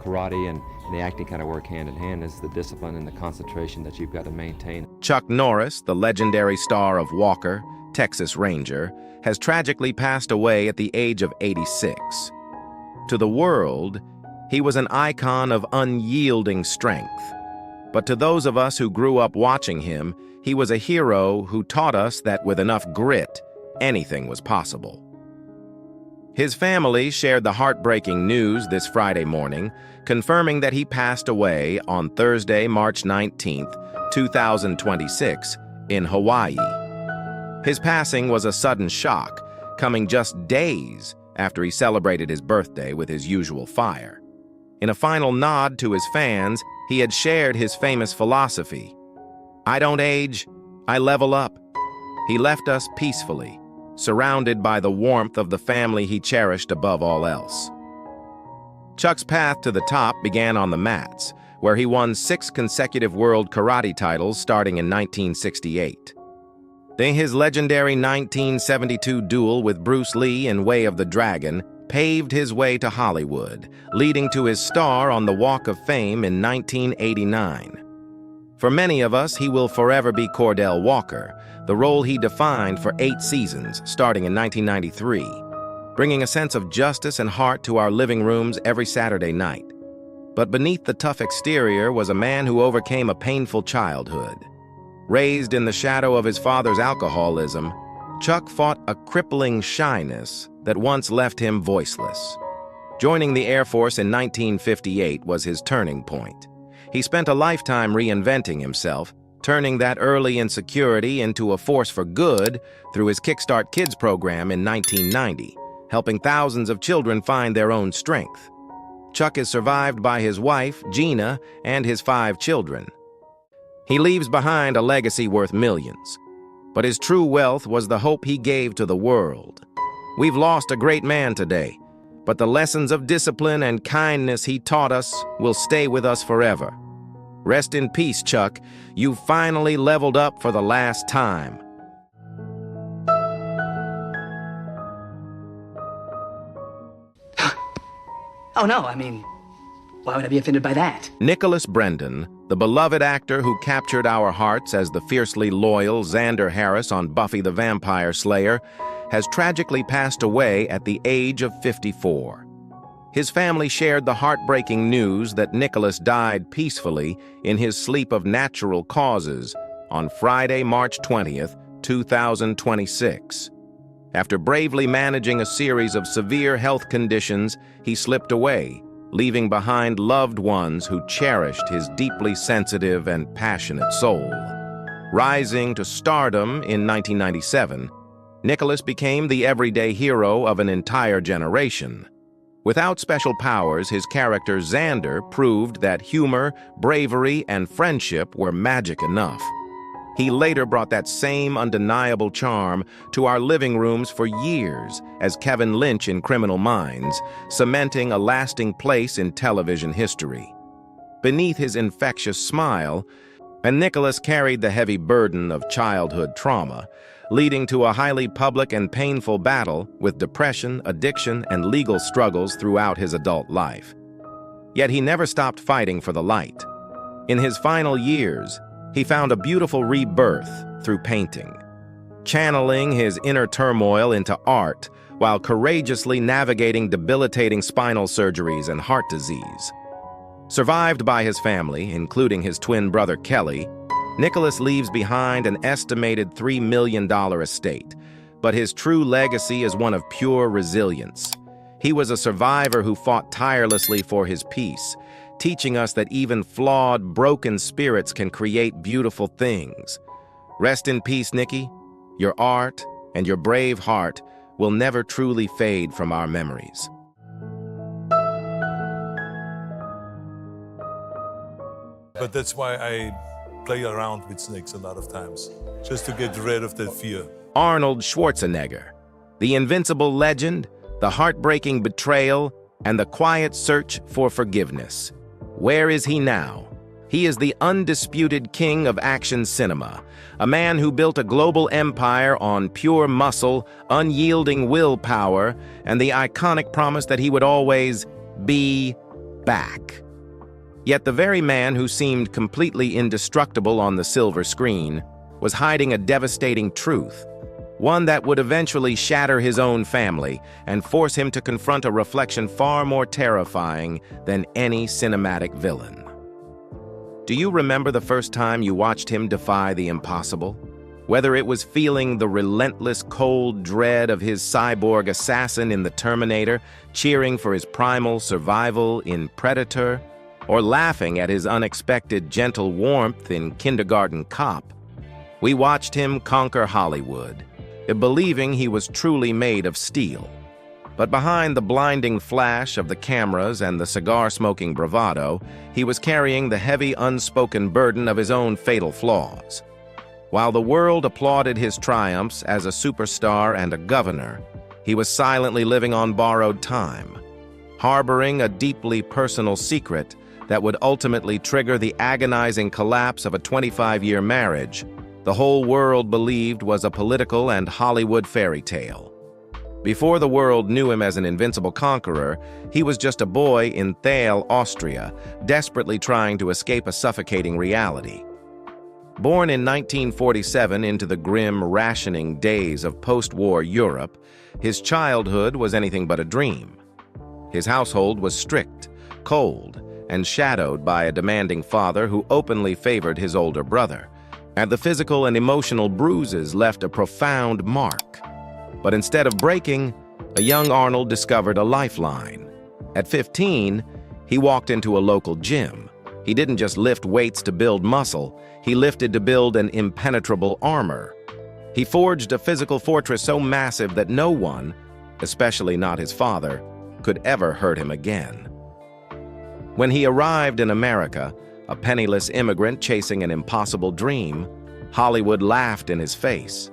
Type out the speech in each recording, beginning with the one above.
karate and the acting kind of work hand in hand is the discipline and the concentration that you've got to maintain. Chuck Norris, the legendary star of Walker, Texas Ranger, has tragically passed away at the age of 86. To the world, he was an icon of unyielding strength. But to those of us who grew up watching him, he was a hero who taught us that with enough grit, anything was possible. His family shared the heartbreaking news this Friday morning, confirming that he passed away on Thursday, March 19, 2026, in Hawaii. His passing was a sudden shock, coming just days after he celebrated his birthday with his usual fire. In a final nod to his fans, he had shared his famous philosophy: "I don't age, I level up." He left us peacefully, surrounded by the warmth of the family he cherished above all else. Chuck's path to the top began on the mats, where he won 6 consecutive world karate titles starting in 1968. Then his legendary 1972 duel with Bruce Lee in Way of the Dragon paved his way to Hollywood, leading to his star on the Walk of Fame in 1989. For many of us, he will forever be Cordell Walker, the role he defined for 8 seasons, starting in 1993, bringing a sense of justice and heart to our living rooms every Saturday night. But beneath the tough exterior was a man who overcame a painful childhood. Raised in the shadow of his father's alcoholism, Chuck fought a crippling shyness that once left him voiceless. Joining the Air Force in 1958 was his turning point. He spent a lifetime reinventing himself, turning that early insecurity into a force for good through his Kickstart Kids program in 1990, helping thousands of children find their own strength. Chuck is survived by his wife, Gina, and his 5 children. He leaves behind a legacy worth millions, but his true wealth was the hope he gave to the world. We've lost a great man today, but the lessons of discipline and kindness he taught us will stay with us forever. Rest in peace, Chuck. You finally leveled up for the last time. Oh, no, I mean, why would I be offended by that? Nicholas Brendon, the beloved actor who captured our hearts as the fiercely loyal Xander Harris on Buffy the Vampire Slayer, has tragically passed away at the age of 54. His family shared the heartbreaking news that Nicholas died peacefully in his sleep of natural causes on Friday, March 20th, 2026. After bravely managing a series of severe health conditions, he slipped away, leaving behind loved ones who cherished his deeply sensitive and passionate soul. Rising to stardom in 1997, Nicholas became the everyday hero of an entire generation. Without special powers, his character Xander proved that humor, bravery, and friendship were magic enough. He later brought that same undeniable charm to our living rooms for years as Kevin Lynch in Criminal Minds, cementing a lasting place in television history. Beneath his infectious smile, and Nicholas carried the heavy burden of childhood trauma, leading to a highly public and painful battle with depression, addiction, and legal struggles throughout his adult life. Yet he never stopped fighting for the light. In his final years, he found a beautiful rebirth through painting, channeling his inner turmoil into art while courageously navigating debilitating spinal surgeries and heart disease. Survived by his family, including his twin brother Kelly, Nicholas leaves behind an estimated $3 million estate, but his true legacy is one of pure resilience. He was a survivor who fought tirelessly for his peace, teaching us that even flawed, broken spirits can create beautiful things. Rest in peace, Nicky. Your art and your brave heart will never truly fade from our memories. But that's why I play around with snakes a lot of times, just to get rid of that fear. Arnold Schwarzenegger, the invincible legend, the heartbreaking betrayal, and the quiet search for forgiveness. Where is he now? He is the undisputed king of action cinema, a man who built a global empire on pure muscle, unyielding willpower, and the iconic promise that he would always be back. Yet the very man who seemed completely indestructible on the silver screen was hiding a devastating truth, one that would eventually shatter his own family and force him to confront a reflection far more terrifying than any cinematic villain. Do you remember the first time you watched him defy the impossible? Whether it was feeling the relentless cold dread of his cyborg assassin in The Terminator, cheering for his primal survival in Predator, or laughing at his unexpected gentle warmth in Kindergarten Cop, we watched him conquer Hollywood, believing he was truly made of steel. But behind the blinding flash of the cameras and the cigar-smoking bravado, he was carrying the heavy, unspoken burden of his own fatal flaws. While the world applauded his triumphs as a superstar and a governor, he was silently living on borrowed time, harboring a deeply personal secret that would ultimately trigger the agonizing collapse of a 25-year marriage the whole world believed was a political and Hollywood fairy tale. Before the world knew him as an invincible conqueror, he was just a boy in Thale, Austria, desperately trying to escape a suffocating reality. Born in 1947 into the grim, rationing days of post-war Europe, his childhood was anything but a dream. His household was strict, cold, and shadowed by a demanding father who openly favored his older brother, and the physical and emotional bruises left a profound mark. But instead of breaking, a young Arnold discovered a lifeline. At 15, he walked into a local gym. He didn't just lift weights to build muscle, he lifted to build an impenetrable armor. He forged a physical fortress so massive that no one, especially not his father, could ever hurt him again. When he arrived in America, a penniless immigrant chasing an impossible dream, Hollywood laughed in his face.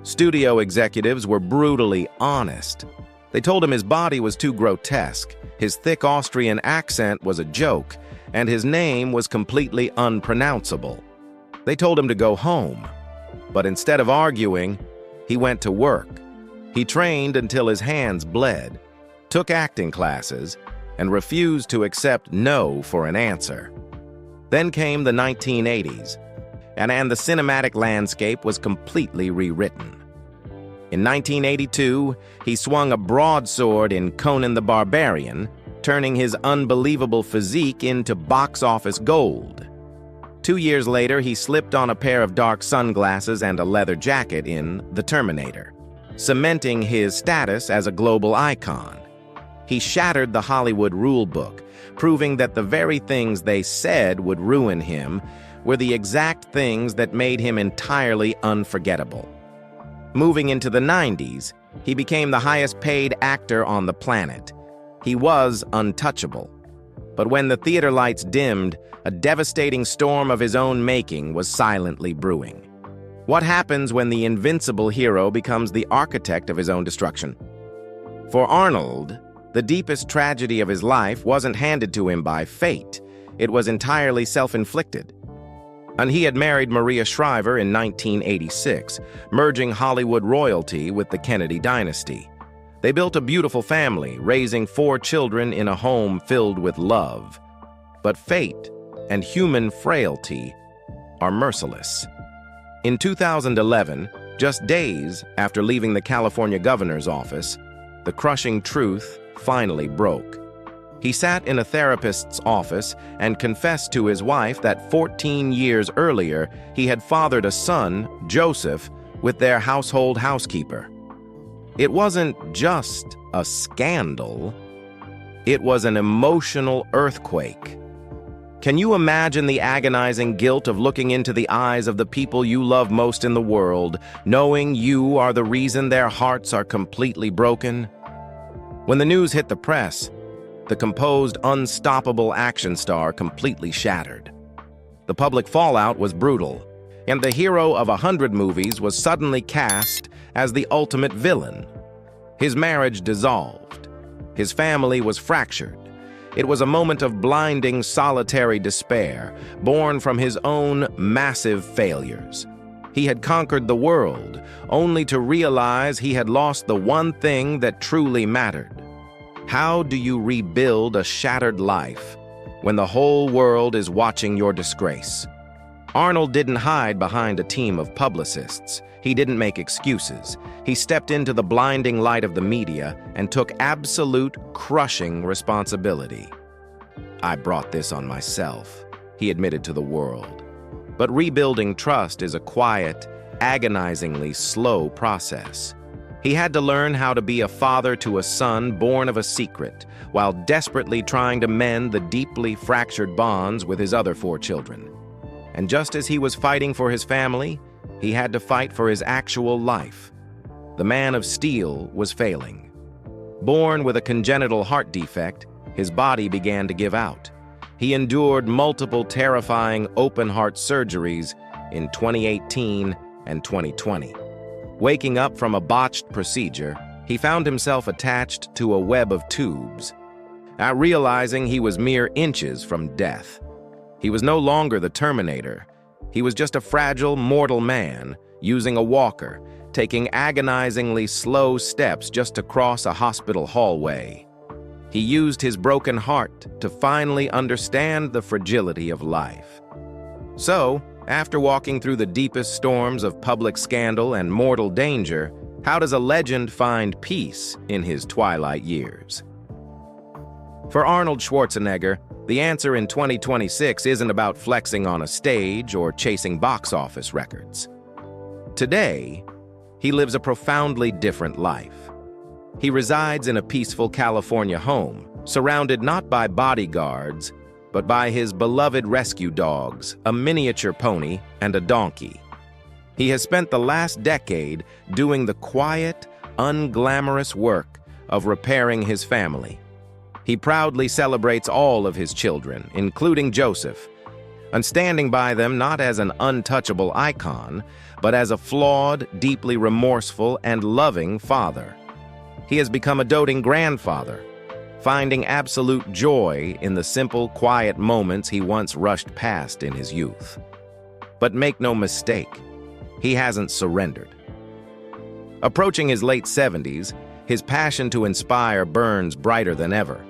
Studio executives were brutally honest. They told him his body was too grotesque, his thick Austrian accent was a joke, and his name was completely unpronounceable. They told him to go home. But instead of arguing, he went to work. He trained until his hands bled, took acting classes, and refused to accept no for an answer. Then came the 1980s, and the cinematic landscape was completely rewritten. In 1982, he swung a broadsword in Conan the Barbarian, turning his unbelievable physique into box office gold. 2 years later, he slipped on a pair of dark sunglasses and a leather jacket in The Terminator, cementing his status as a global icon. He shattered the Hollywood rulebook, proving that the very things they said would ruin him were the exact things that made him entirely unforgettable. Moving into the 90s, he became the highest-paid actor on the planet. He was untouchable. But when the theater lights dimmed, a devastating storm of his own making was silently brewing. What happens when the invincible hero becomes the architect of his own destruction? For Arnold, the deepest tragedy of his life wasn't handed to him by fate. It was entirely self-inflicted. And he had married Maria Shriver in 1986, merging Hollywood royalty with the Kennedy dynasty. They built a beautiful family, raising 4 children in a home filled with love. But fate and human frailty are merciless. In 2011, just days after leaving the California governor's office, the crushing truth finally broke. He sat in a therapist's office and confessed to his wife that 14 years earlier he had fathered a son, Joseph, with their household housekeeper. It wasn't just a scandal, it was an emotional earthquake. Can you imagine the agonizing guilt of looking into the eyes of the people you love most in the world, knowing you are the reason their hearts are completely broken? When the news hit the press, the composed, unstoppable action star completely shattered. The public fallout was brutal, and the hero of 100 movies was suddenly cast as the ultimate villain. His marriage dissolved. His family was fractured. It was a moment of blinding, solitary despair, born from his own massive failures. He had conquered the world, only to realize he had lost the one thing that truly mattered. How do you rebuild a shattered life? when the whole world is watching your disgrace. Arnold didn't hide behind a team of publicists. He didn't make excuses. He stepped into the blinding light of the media and took absolute, crushing responsibility. "I brought this on myself," he admitted to the world. But rebuilding trust is a quiet, agonizingly slow process. He had to learn how to be a father to a son born of a secret, while desperately trying to mend the deeply fractured bonds with his other 4 children. And just as he was fighting for his family, he had to fight for his actual life. The man of steel was failing. Born with a congenital heart defect, his body began to give out. He endured multiple terrifying open-heart surgeries in 2018 and 2020. Waking up from a botched procedure, he found himself attached to a web of tubes. Not realizing he was mere inches from death. He was no longer the Terminator. He was just a fragile, mortal man, using a walker, taking agonizingly slow steps just to cross a hospital hallway. He used his broken heart to finally understand the fragility of life. So, after walking through the deepest storms of public scandal and mortal danger, how does a legend find peace in his twilight years? For Arnold Schwarzenegger, the answer in 2026 isn't about flexing on a stage or chasing box office records. Today, he lives a profoundly different life. He resides in a peaceful California home, surrounded not by bodyguards, but by his beloved rescue dogs, a miniature pony, and a donkey. He has spent the last decade doing the quiet, unglamorous work of repairing his family. He proudly celebrates all of his children, including Joseph, and standing by them not as an untouchable icon, but as a flawed, deeply remorseful, and loving father. He has become a doting grandfather, finding absolute joy in the simple, quiet moments he once rushed past in his youth. But make no mistake, he hasn't surrendered. Approaching his late 70s, his passion to inspire burns brighter than ever.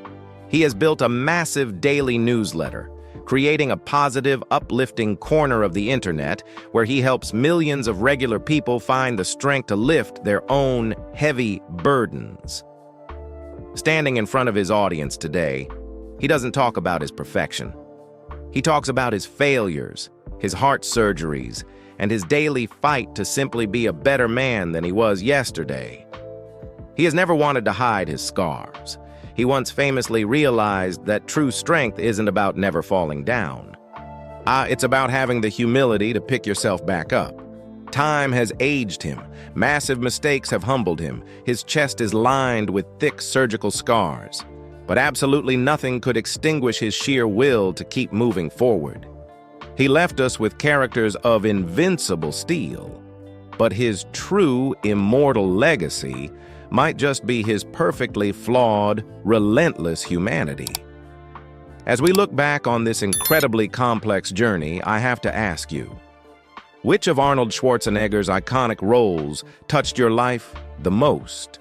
He has built a massive daily newsletter, creating a positive, uplifting corner of the internet where he helps millions of regular people find the strength to lift their own heavy burdens. Standing in front of his audience today, he doesn't talk about his perfection. He talks about his failures, his heart surgeries, and his daily fight to simply be a better man than he was yesterday. He has never wanted to hide his scars. He once famously realized that true strength isn't about never falling down. It's about having the humility to pick yourself back up. Time has aged him. Massive mistakes have humbled him. His chest is lined with thick surgical scars. But absolutely nothing could extinguish his sheer will to keep moving forward. He left us with characters of invincible steel. But his true, immortal legacy might just be his perfectly flawed, relentless humanity. As we look back on this incredibly complex journey, I have to ask you, which of Arnold Schwarzenegger's iconic roles touched your life the most?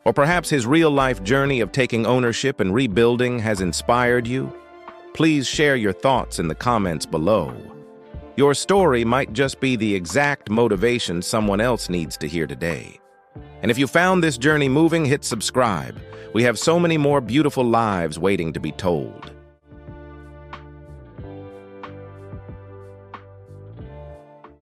Or perhaps his real-life journey of taking ownership and rebuilding has inspired you? Please share your thoughts in the comments below. Your story might just be the exact motivation someone else needs to hear today. And if you found this journey moving, hit subscribe. We have so many more beautiful lives waiting to be told.